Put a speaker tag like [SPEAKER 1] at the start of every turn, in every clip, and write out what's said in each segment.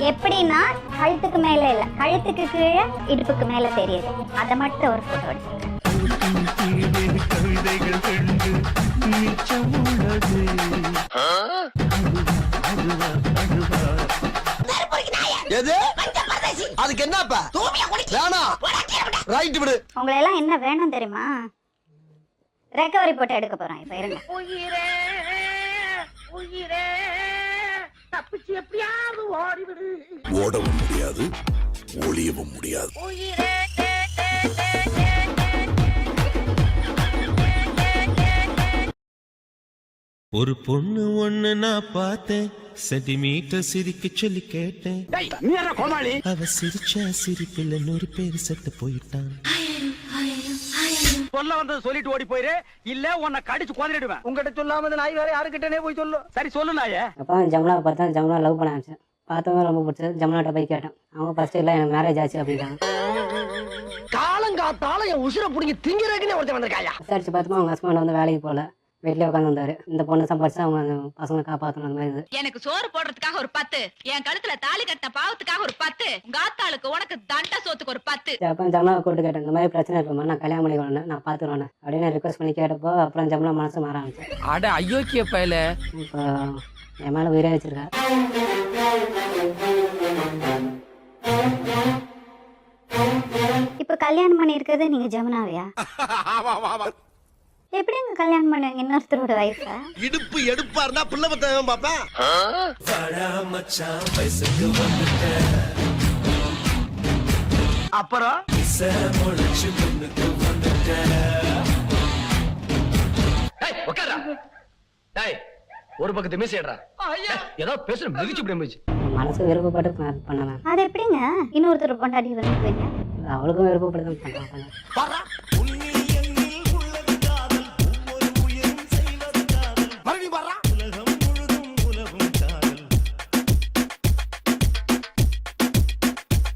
[SPEAKER 1] எப்படின்னா கழுத்துக்கு மேல இல்ல, கழுத்துக்கு கீழே இடுப்புக்கு மேல தெரியுது. அதை மட்டும் ஒரு போட்டோ எடுத்துக்கிறேன்.
[SPEAKER 2] கவிதைகள் கண்டு மிச்சம் உள்ளது. அதுக்கு என்னப்பா ரைட் விடு.
[SPEAKER 1] உங்களை எல்லாம் என்ன வேணும் தெரியுமா? ரெக்கவரி போட்டு எடுக்க போறோம். இப்ப இருங்க.
[SPEAKER 3] தப்பிச்சு எப்படியாவது ஓடிவிடு.
[SPEAKER 4] ஓடவும் முடியாது, ஒளியவும் முடியாது.
[SPEAKER 2] ஒரு பொண்ணு ஒண்ணு நான் பார்த்தேன், சென்டிமீட்டர் சிரிக்க சொல்லி கேட்டேன். அவ சிரிச்ச சிரிப்பில் 100 பேர் செத்து போயிட்டான்.
[SPEAKER 3] சொல்ல வந்தது சொல்லிட்டு ஓடி போயிரு, இல்ல உன்னை கடிச்சு கொன்னிடுவேன். உங்ககிட்ட சொல்லாம நாய் வேற யாருக்கிட்டனே போய் சொல்லு. சரி சொல்லு நாயே.
[SPEAKER 5] அப்போ ஜமுனாவை பார்த்தா ஜமுனா லவ் பண்ண ஆரம்பிச்சேன். பார்த்தவங்க ரொம்ப பிடிச்சது. ஜமுனாட்ட போய் கேட்டேன். அவங்க ஃபர்ஸ்ட் இல்லை எனக்கு மேரேஜ் ஆச்சு அப்படின்னாங்க.
[SPEAKER 3] காலங்காத்தால என் உசுரை பிடிங்கி திங்கிறதுக்குன்னு ஒருத்தன் வந்திருக்காயா.
[SPEAKER 5] விசாரிச்சு பார்த்தோம் அவங்க ஹஸ்பண்ட் வந்து வேலைக்கு போகல, வீட்லயே உட்காந்து வந்தாரு. இந்த பொண்ணு சம்பாதிச்சா அவங்க பசங்களை காப்பாற்றணும் அந்த மாதிரி.
[SPEAKER 6] எனக்கு சோறு போடுறதுக்காக ஒரு 10, என் கழுத்துல தாலி கட்டின பாவத்துக்காக ஒரு 10, உங்க ஆத்தாளுக்கு உனக்கு தண்ட சோத்துக்கு ஒரு 10.
[SPEAKER 5] அப்போ ஜமுனாவை கூப்பிட்டு கேட்டேன், இந்த மாதிரி பிரச்சனை இருக்குமா, நான் கல்யாணம் பண்ணிக்கணும், நான் பார்த்துருவேன் அப்படின்னு ரிக்வஸ்ட் பண்ணி கேட்டப்போ அப்புறம் ஜமுனா மனசு மாற ஆரம்பிச்சு.
[SPEAKER 7] அட ஐயோக்கிய பயல,
[SPEAKER 5] இப்போ என் மேலே உயிரே வச்சிருக்கா.
[SPEAKER 1] இப்ப கல்யாணம் பண்ணி இருக்கிறது நீங்க ஜமுனாவையா? எப்படிங்க கல்யாணம் பண்ணுவீங்க இன்னொருத்தரோட வைஃப?
[SPEAKER 4] இடுப்பு எடுப்பா இருந்தா பிள்ளை பத்தவன் பாப்பேன்.
[SPEAKER 3] அப்புறம் ஒரு பக்கத்து மீசையடா ஏதோ பேசுற மிதிச்சு மிதிச்சு
[SPEAKER 5] மனசு விருப்பப்பட்டு பண்ணலாம்.
[SPEAKER 1] அது எப்படிங்க இன்னொருத்தர் பொண்டாட்டி வந்துருப்பீங்க?
[SPEAKER 5] அவளுக்கும் விருப்பப்பட்டு தான் பண்ணுறாங்க.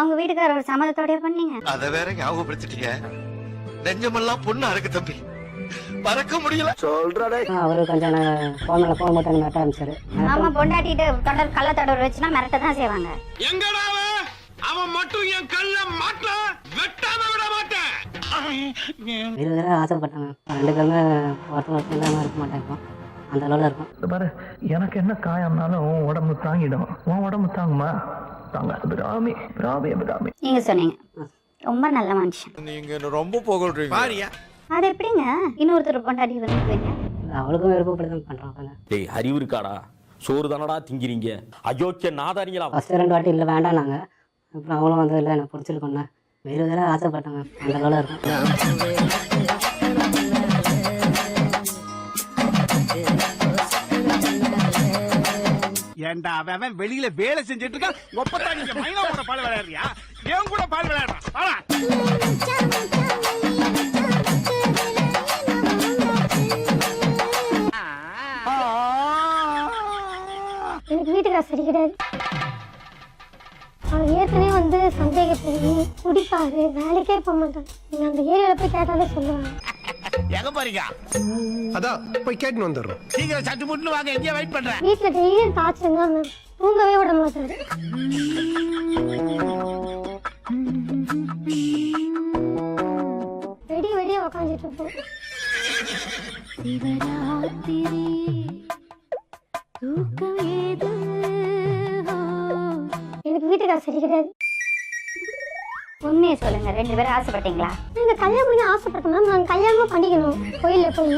[SPEAKER 1] அவங்க வீட்டுக்காரர் சம்மதத்தோடய பண்ணீங்க?
[SPEAKER 4] அத வேற ஞாபகப்படுத்திட்டீங்க. நெஞ்சமெல்லாம் பொண்ணா இருக்கு தம்பி, மறக்க முடியல. சொல்றடே
[SPEAKER 5] அவரு கொஞ்சம் போன் போட்டு மிரட்ட ஆரம்பிச்சாரு.
[SPEAKER 1] ஆமா, பொண்டாட்டிட்டு தொடர் கள்ள தொடர் வச்சுனா மிரட்ட தான் செய்வாங்க.
[SPEAKER 2] எங்கடா அவன் மட்டும் என் கல்ல மாட்ட வெட்டாம விட மாட்டேன்.
[SPEAKER 5] இது வேற ஆசைப்பட்டாங்க. 2 பேருமே ஒருத்தர் இல்லாம இருக்க மாட்டாங்க. அந்த அளவுல இருக்கும்.
[SPEAKER 8] பாரு, எனக்கு என்ன காயம்னாலும் உடம்பு தாங்கிடும். உன் உடம்பு தாங்குமா?
[SPEAKER 1] நீங்க சொன்னீங்க ரொம்ப நல்ல மனுஷன்.
[SPEAKER 4] நீங்க ரொம்ப புகழ்றீங்க. பாரியா
[SPEAKER 1] அது எப்படிங்க இன்னொருத்தர் பொண்டாட்டி வந்துருப்பீங்க?
[SPEAKER 5] அவளுக்கும் விருப்பப்பட்டு தான் பண்றாங்க.
[SPEAKER 9] டேய் அறிவு இருக்காடா, சோறு தானடா திங்கிறீங்க, அயோக்கிய நாதாரிங்களா.
[SPEAKER 5] ஃபர்ஸ்ட் 2 வாட்டி இல்லை வேண்டாம் நாங்க. அப்புறம் அவங்களும் வந்து இல்லை எனக்கு பிடிச்சிருக்கோண்ணே வேறு வேற ஆசைப்பட்டாங்க. அந்த அளவுல இருக்கும்.
[SPEAKER 2] ஏண்டா அவன் வெளியில வேலை செஞ்சுட்டு இருக்கான். ஒப்பத்தான் நீங்க மைனாவோட பால் விளையாடுறியா? ஏன் கூட பால் விளையாடுறான்.
[SPEAKER 10] எனக்கு வீட்டுக்கு சரி கிடையாது. அவர் ஏற்கனவே வந்து சந்தேகப்படி குடிப்பாரு, வேலைக்கே போக மாட்டாங்க. நீங்க அந்த ஏரியால போய் கேட்டாலே சொல்லுவாங்க.
[SPEAKER 2] எங்க போறீங்க?
[SPEAKER 4] அதான் போய் கேட்டு வந்துடுறோம்.
[SPEAKER 2] சீக்கிரம் சட்டு முட்டு வாங்க, எங்க வெயிட் பண்றேன்.
[SPEAKER 10] வீட்டுல டெய்லி டார்ச்சருங்க, தூங்கவே விட மாட்டாரு. வெடி வெடியா உக்காந்துட்டு இருப்போம். எனக்கு வீட்டுக்கார சரி கிடையாது.
[SPEAKER 1] உண்மையை சொல்லுங்க, 2 பேரும் ஆசைப்பட்டீங்களா?
[SPEAKER 10] நீங்க கல்யாணம் பண்ணி ஆசைப்பட்டோம் மேம். நாங்க கல்யாணமும் பண்ணிக்கணும் கோயில்ல போய்.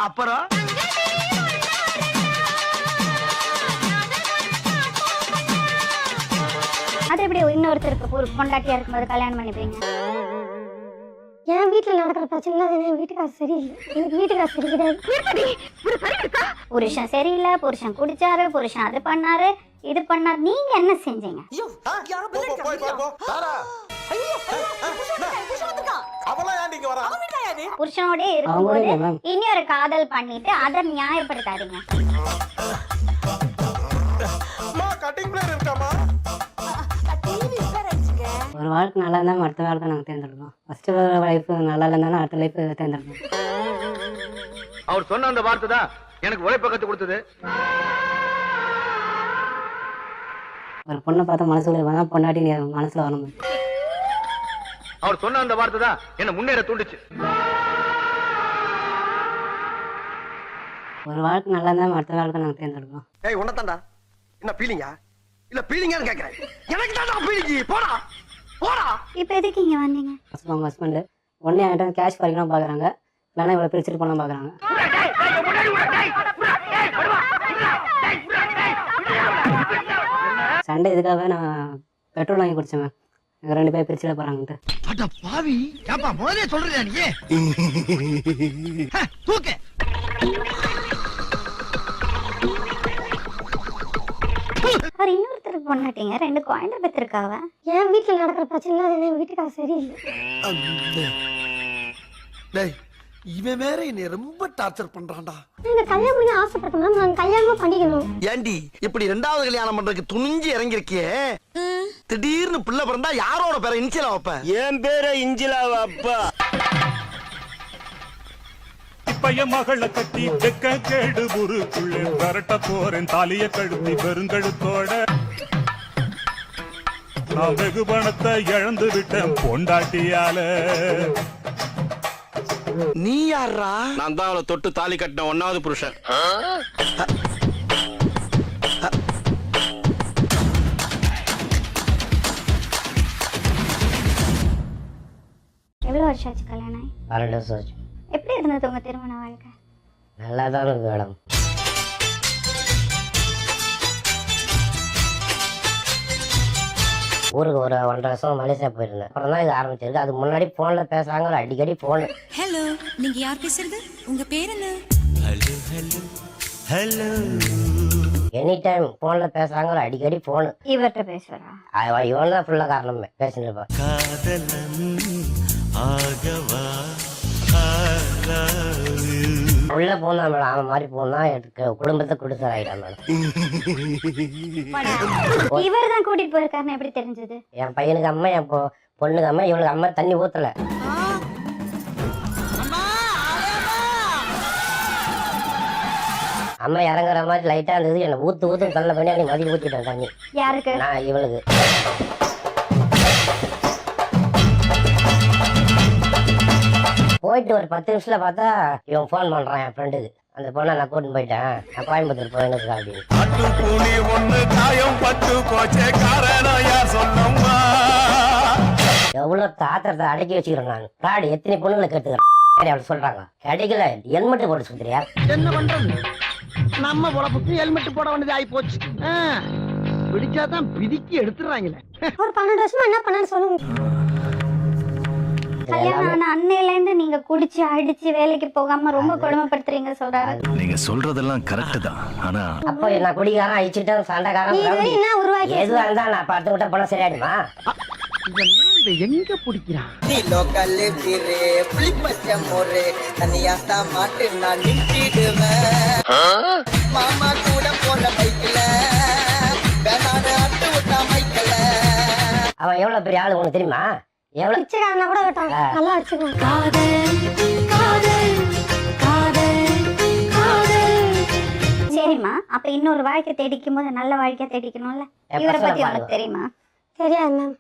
[SPEAKER 3] அப்புறம்
[SPEAKER 1] அது எப்படி இன்னொருத்தருக்கு ஒரு பொண்டாட்டியா இருக்கும்போது கல்யாணம் பண்ணிப்பீங்க?
[SPEAKER 10] என் வீட்டுல நடக்கிற பிரச்சனை என் வீட்டுக்கார சரியில்லை. எனக்கு வீட்டுக்கார சரி கிடையாது.
[SPEAKER 1] புருஷன் சரியில்லை, புருஷன் குடிச்சாரு, புருஷன் அது பண்ணாரு இது பண்ணாரு, நீங்க என்ன செஞ்சீங்க? புருஷனோட இருக்கும்போது இன்னொரு காதல் பண்ணிட்டு அதை நியாயப்படுத்தாதீங்க.
[SPEAKER 5] ஒரு வாழ்க்கை நல்லா இருந்தாலும் அடுத்த வாழ்க்கை நாங்கள் தேர்ந்தெடுக்கோம். ஃபர்ஸ்ட் லைஃப் நல்லா இருந்தாலும் அடுத்த லைஃப் தேர்ந்தெடுக்கோம்.
[SPEAKER 3] அவர் சொன்ன அந்த வார்த்தை தான் எனக்கு உழைப்ப கத்து கொடுத்தது.
[SPEAKER 5] ஒரு பொண்ணை பார்த்தா மனசுல வேணா பொண்டாட்டி நீ மனசுல வரணும்.
[SPEAKER 3] அவர் சொன்ன அந்த வார்த்தை தான் என்ன முன்னேற தூண்டுச்சு.
[SPEAKER 5] ஒரு வாழ்க்கை நல்லா இருந்தா அடுத்த வாழ்க்கை நாங்கள் தேர்ந்தெடுக்கணும்.
[SPEAKER 3] ஏய் உன்னதான்டா என்ன பீலிங்கா இல்ல பீலிங்கான்னு கேக்குறேன். எனக்கு தான் பீலிங்கி. போடா போடா.
[SPEAKER 1] இப்போ எதுக்கு இங்க வந்தீங்க?
[SPEAKER 5] அவங்க ஹஸ்பண்டு ஒன்னே என்கிட்ட கேஷ் பறிக்கணும் பார்க்குறாங்க, இல்லைன்னா இவ்வளோ பிரிச்சுட்டு போனால் பார்க்குறாங்க. சண்டே இதுக்காக நான் பெட்ரோல் வாங்கி குடிச்சேன். எங்க 2 பேர் பிரிச்சுட போறாங்கன்ட்டு.
[SPEAKER 3] அட பாவி, ஏப்பா முதல்ல சொல்றியா நீ? தூக்கு.
[SPEAKER 1] அவர் இன்னொருத்தர் பொண்டாட்டிங்க 2 குழந்தை பெற்றிருக்காவ.
[SPEAKER 10] என் வீட்டுல நடக்கிற பிரச்சனை என் வீட்டுக்கார சரியில்லை.
[SPEAKER 4] டேய் இவன் வேற என்னை ரொம்ப டார்ச்சர் பண்றான்டா.
[SPEAKER 10] இந்த கல்யாணம் பண்ணி ஆசைப்பட்டோம் மேம், நாங்க கல்யாணமும் பண்ணிக்கணும்.
[SPEAKER 4] ஏண்டி இப்படி 2வது கல்யாணம் பண்றதுக்கு துணிஞ்சு இறங்கிருக்கியே, திடீர்னு பிள்ளை பிறந்தா யாரோட பேரை இன்சிலா வைப்ப?
[SPEAKER 9] என் பேரை இஞ்சிலா அப்பா.
[SPEAKER 2] பையன் மகளை கட்டி வெக்க கேடு ஊருக்குள்ளே வரட்ட போறேன் தாலிய கழுத்தி பெருங்கழுத்தோட. நான் வெகு பணத்தை இழந்து விட்டேன் பொண்டாட்டியால.
[SPEAKER 4] நீ யாரா?
[SPEAKER 9] நான் தான் அவளை தொட்டு தாலி கட்டின 1வது புருஷன்.
[SPEAKER 1] எவ்வளவு வருஷம் ஆச்சு கல்யாணம் ஆகி?
[SPEAKER 5] 12 வருஷம் ஆச்சு.
[SPEAKER 1] எப்படி இருந்தது உங்க திருமண வாழ்க்கை?
[SPEAKER 5] நல்லா தான் இருக்கு மேடம். ஊருக்கு ஒரு 1.5 வருஷம் மலேசியா போயிருந்தேன். அப்புறம் தான் இது ஆரம்பிச்சிருக்கு. அதுக்கு முன்னாடி போன்ல பேசுறாங்க, அடிக்கடி போன்.
[SPEAKER 6] ஹலோ, நீங்க யார் பேசுறது? உங்க பேர் என்ன?
[SPEAKER 2] Hello hello hello.
[SPEAKER 5] Any time போன்ல பேசுறாங்க, அடிக்கடி போன்.
[SPEAKER 1] இவர்கிட்ட பேசுறா?
[SPEAKER 5] இவன் தான் ஃபுல்லா காரணமே. பேசிட்டு இருப்பான்.
[SPEAKER 2] காதலன் ஆகவா
[SPEAKER 5] உள்ள போனா மேடம், அவன் மாதிரி போனா எனக்கு குடும்பத்தை கொடுத்தார் ஆயிட்டான் மேடம்.
[SPEAKER 1] இவர் தான் கூட்டிட்டு போயிருக்காருன்னு எப்படி தெரிஞ்சது?
[SPEAKER 5] என் பையனுக்கு அம்மா, என் பொண்ணுக்கு அம்மா, இவனுக்கு அம்மா தண்ணி ஊத்தல. அம்மா இறங்குற மாதிரி லைட்டா இருந்தது. என்ன ஊத்து தள்ள பண்ணி அன்னைக்கு மதியம் ஊத்திட்டேன் தண்ணி.
[SPEAKER 1] யாருக்கு?
[SPEAKER 5] நான் இவனுக்கு. போயிட்டு ஒரு 10 நிமிஷத்துல பார்த்தா இவன் போன் பண்றான் என் ஃப்ரெண்டுக்கு. அந்த பொண்ணை நான் கூட்டின்னு போயிட்டேன், நான் கோயம்புத்தூர் போயின்னு அப்படின்னு. எவ்வளவு தாத்திரத்தை அடக்கி வச்சுக்கிறேன் நான். பிராடி எத்தனை பொண்ணுங்களை கேட்டுக்கிறேன் அப்படி சொல்றாங்க. கிடைக்கல ஹெல்மெட் போட்டு சுத்துறியா?
[SPEAKER 3] என்ன பண்றது, நம்ம பொழப்புக்கு ஹெல்மெட் போட வேண்டியது ஆகி போச்சு. பிடிச்சாதான் பிதிக்கி எடுத்துறாங்களே.
[SPEAKER 10] ஒரு 12 வருஷமா என்ன பண்ணான்னு சொல்லுங்க.
[SPEAKER 1] கல்யாணம் ஆன அன்னையில இருந்து நீங்க குடிச்சு அடிச்சு வேலைக்கு போகாம ரொம்ப கொடுமைப்படுத்துறீங்க சொல்றாரு.
[SPEAKER 7] நீங்க சொல்றதெல்லாம் கரெக்ட் தான். ஆனா
[SPEAKER 5] அப்போ நான் குடிக்காரன் அழிச்சுட்டேன், சண்டைக்காரன்,
[SPEAKER 10] என்ன உருவாக்கி
[SPEAKER 5] எதுவா இருந்தா நான் பார்த்து விட்ட போனா சரியாயிடுமா?
[SPEAKER 3] எங்க பிடிக்கிறான்? மாமா கூட போன பைக்ல
[SPEAKER 5] அவன் எவ்வளவு பெரிய ஆளு உனக்கு தெரியுமா? எவ்வளவு
[SPEAKER 10] பிச்சைக்காரனா கூட விட்டான், நல்லா அடிச்சுக்குவான்.
[SPEAKER 1] சரிம்மா, அப்ப இன்னொரு வாழ்க்கை தேடிக்கும் போது நல்ல வாழ்க்கை தேடிக்கணும்ல. இவரை பத்தி உனக்கு தெரியுமா?
[SPEAKER 10] தெரியாது மேம்.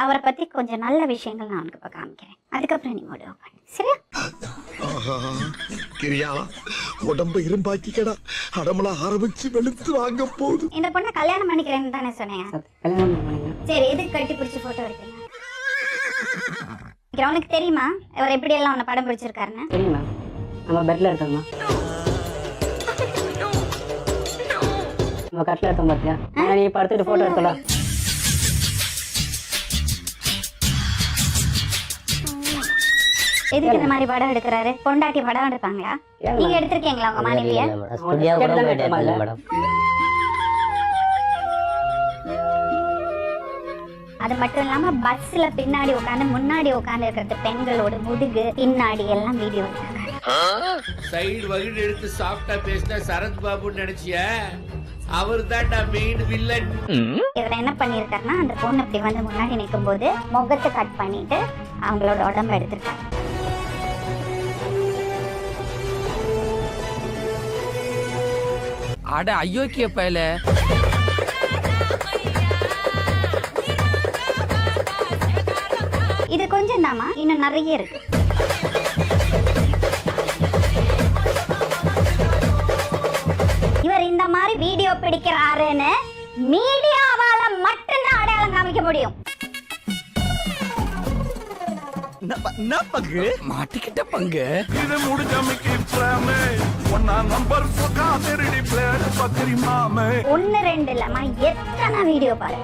[SPEAKER 1] அவரை பத்தி கொஞ்சம் நல்ல விஷயங்கள் நான் உனக்கு இப்ப காமிக்கிறேன். அதுக்கப்புறம் நீ முடிவு பண்ணு, சரியா?
[SPEAKER 4] கிரியா உடம்ப இரும்பாக்கிக்கடா, அடமலா ஆரம்பிச்சு வெளுத்து வாங்க போகுது.
[SPEAKER 1] இந்த பொண்ணை கல்யாணம் பண்ணிக்கிறேன்னு தானே சொன்னேன்.
[SPEAKER 5] கல்யாணம் பண்ணீங்க?
[SPEAKER 1] சரி, எதுக்கு கட்டி பிடிச்சி போட்டோ எடுத்தீங்க? உனக்கு தெரியுமா இவர் எப்படி எல்லாம் உன்னை படம் பிடிச்சிருக்காருன்னு?
[SPEAKER 5] தெரியுமா? நம்ம பெட்ல எடுத்தோம்மா, நம்ம கட்டில எடுத்தோம் பாத்தியா? நீ படுத்துட்டு போட்டோ எடுத்தலாம்.
[SPEAKER 1] எதுக்கு இந்த மாதிரி படம் எடுக்கிறாரு? பொண்டாட்டி படம் எடுப்பாங்களா? நீங்க எடுத்திருக்கீங்களா உங்க மனைவிய?
[SPEAKER 5] மேடம்
[SPEAKER 1] அது மட்டும் இல்லாம பஸ்ல பின்னாடி உட்காந்து முன்னாடி உட்காந்து இருக்கிறது பெண்களோட முதுகு பின்னாடி எல்லாம் வீடியோ எடுத்தாங்க.
[SPEAKER 11] சைடு வகிடு எடுத்து சாப்பிட்டா பேசினா சரத் பாபுன்னு நினைச்சிய
[SPEAKER 2] அவர் தான்டா மெயின் வில்லன்.
[SPEAKER 1] இவர் என்ன பண்ணிருக்காருன்னா அந்த பொண்ணு இப்படி வந்து முன்னாடி நிற்கும் போது முகத்தை கட் பண்ணிட்டு அவங்களோட உடம்பு எடுத்திருக்காரு.
[SPEAKER 3] அட ஐயோக்கிய பயல.
[SPEAKER 1] இது கொஞ்சம் தாமா, இன்னும் நிறைய இருக்கு. இவர் இந்த மாதிரி வீடியோ பிடிக்கிறாருன்னு மீடியாவால மட்டும்தான் அடையாளம் காமிக்க முடியும்.
[SPEAKER 3] பங்கு மாட்டிக்கிட்ட பங்கு.
[SPEAKER 2] இது முடிஞ்சமைக்கு பிளாமே ஒன்னா நம்பர் போக்கா திருடி பிளேட் பத்திரி மாமே.
[SPEAKER 1] 1 2 இல்லம்மா, எத்தனை வீடியோ பாரு.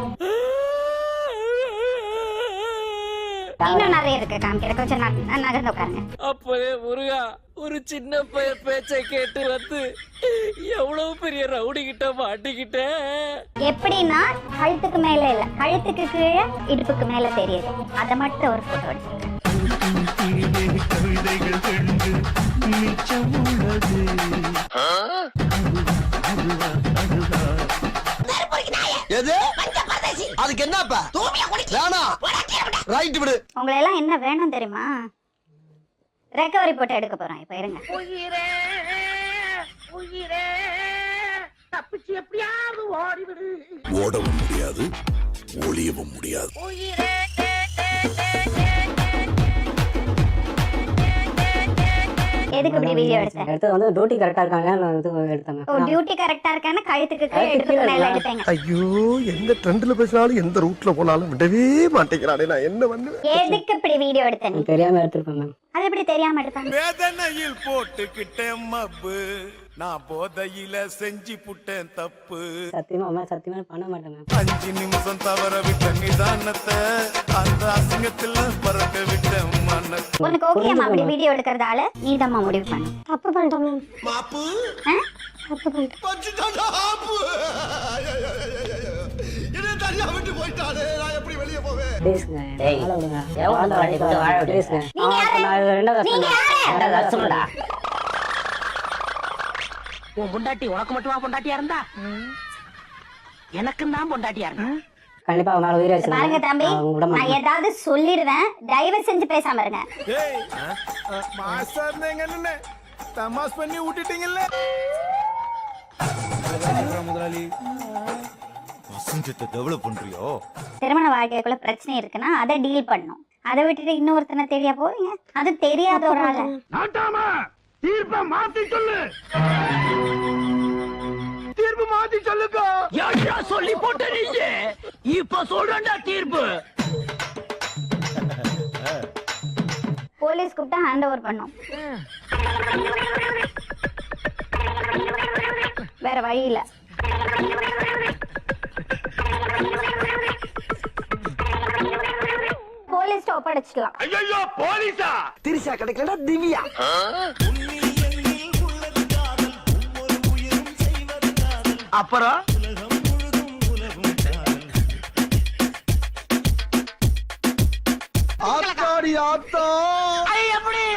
[SPEAKER 1] இன்னும் நிறைய இருக்கு காமிக்கிற. கொஞ்சம் நகர்ந்து உட்காருங்க.
[SPEAKER 3] அப்பவே முருகா ஒரு சின்ன பேச்சை கேட்டு வந்து எவ்வளவு பெரிய ரவுடி கிட்ட மாட்டிக்கிட்ட.
[SPEAKER 1] எப்படின்னா கழுத்துக்கு மேல இல்ல, கழுத்துக்கு கீழே இடுப்புக்கு மேல தெரியுது. அதை மட்டும் ஒரு போட்டோ எடுத்துருக்கேன்.
[SPEAKER 2] கவிதைகள் கண்டு மிச்சம் உள்ளது.
[SPEAKER 4] எது அதுக்கு என்னப்பா ரைட் விடு.
[SPEAKER 1] உங்களை எல்லாம் என்ன வேணும் தெரியுமா? ரெக்கவரி போட்டு எடுக்க போறோம். இப்ப இருங்க.
[SPEAKER 3] தப்பிச்சு எப்படியாவது ஓடிவிடு.
[SPEAKER 7] ஓடவும் முடியாது, ஒளியவும் முடியாது.
[SPEAKER 1] எதுக்கு இப்படி வீடியோ எடுத்தேன்?
[SPEAKER 5] எடுத்து வந்து டியூட்டி கரெக்டா இருக்காங்க நான் இது எடுத்தேன்.
[SPEAKER 1] ஓ, டியூட்டி கரெக்டா இருக்கான்னு கழுத்துக்கு கீழே இடுப்புக்கு மேல எடுத்தேங்க.
[SPEAKER 4] ஐயோ, எந்த ட்ரெண்ட்ல பேசினாலும் எந்த ரூட்ல போனாலும் விடவே மாட்டேங்கிறானே. நான் என்ன பண்ணுவேன்?
[SPEAKER 1] எதுக்கு இப்படி வீடியோ எடுத்தேன்?
[SPEAKER 5] தெரியாம எடுத்திருப்பேன் மேம்.
[SPEAKER 1] அது எப்படி தெரியாம எடுத்தாங்க?
[SPEAKER 2] வேதனையில் போட்டுக்கிட்டேன் மப்பு, நான் போதையில செஞ்சு புட்டேன் தப்பு.
[SPEAKER 5] சத்தியமா பண்ண மாட்டேன் மேம்.
[SPEAKER 2] 5 நிமிஷம் தவற விட்ட நிதானத்தை அந்த அசிங்கத்தில் பறக்க விட்ட மனத்தை.
[SPEAKER 1] உனக்கு ஓகேமா அப்படி வீடியோ எடுக்கிறதால? நீதம்மா முடிவு பண்ணு.
[SPEAKER 10] தப்பு பண்ணிட்டோம் மேம்.
[SPEAKER 4] மாப்பு
[SPEAKER 10] தப்பு பண்ணிட்டோம்.
[SPEAKER 4] பச்சிட்டாடா ஆப்பு. என்ன தனியா விட்டு போயிட்டானே, நான் எப்படி வெளிய போவேன்?
[SPEAKER 5] ப்ளீஸ்ங்க. வாழ விடுங்க. ப்ளீஸ்ங்க. நான் ரெண்டாவது வருஷம்டா.
[SPEAKER 3] உன் பொண்டாட்டி உனக்கு மட்டுமா பொண்டாட்டியா இருந்தா? எனக்கும் தான் பொண்டாட்டியா இருந்தா.
[SPEAKER 5] கண்டிப்பா அவனால உயிரை
[SPEAKER 1] பாருங்க தம்பி, நான் ஏதாவது சொல்லிடுவேன். தயவு செஞ்சு பேசாம இருங்க.
[SPEAKER 2] மாஸ்டர் நீங்க என்ன தமாஸ் பண்ணி விட்டுட்டீங்கல்ல முதலாளி. வசந்தத்தை டெவலப் பண்றியோ?
[SPEAKER 1] திருமண வாழ்க்கைக்குள்ள பிரச்சனை இருக்குன்னா அதை டீல் பண்ணும். அதை விட்டுட்டு இன்னொருத்தனை தெரியா போறீங்க. அது தெரியாத ஒரு ஆள
[SPEAKER 3] தீர்ப்பை மாத்தி சொல்லு. தீர்ப்பு மாத்தி சொல்லுங்க. யாரா சொல்லி போட்ட நீங்க? இப்ப சொல்றேன்டா தீர்ப்பு.
[SPEAKER 1] போலீஸ் கூப்பிட்டா ஹேண்ட் ஓவர் பண்ணும். வேற வழி இல்ல. போலீஸ் ஒப்படைச்சிடலாம்.
[SPEAKER 3] ஐயோ போலீஸா?
[SPEAKER 4] திரிசா கிடைக்கலடா திவ்யா.
[SPEAKER 3] அப்புறம்
[SPEAKER 4] ஆத்தாடி ஆத்தா,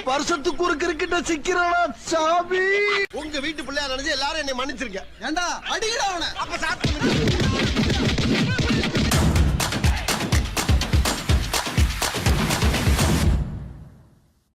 [SPEAKER 4] வருஷத்துக்கு ஒரு கிரிக்கெட்ட சிக்கிறா சாமி. உங்க வீட்டு பிள்ளையா நினைச்சு எல்லாரும் என்னை மன்னிச்சிருக்கேன். ஏண்டா அடிக்கடா அவனை. அப்ப சாப்பிட்டு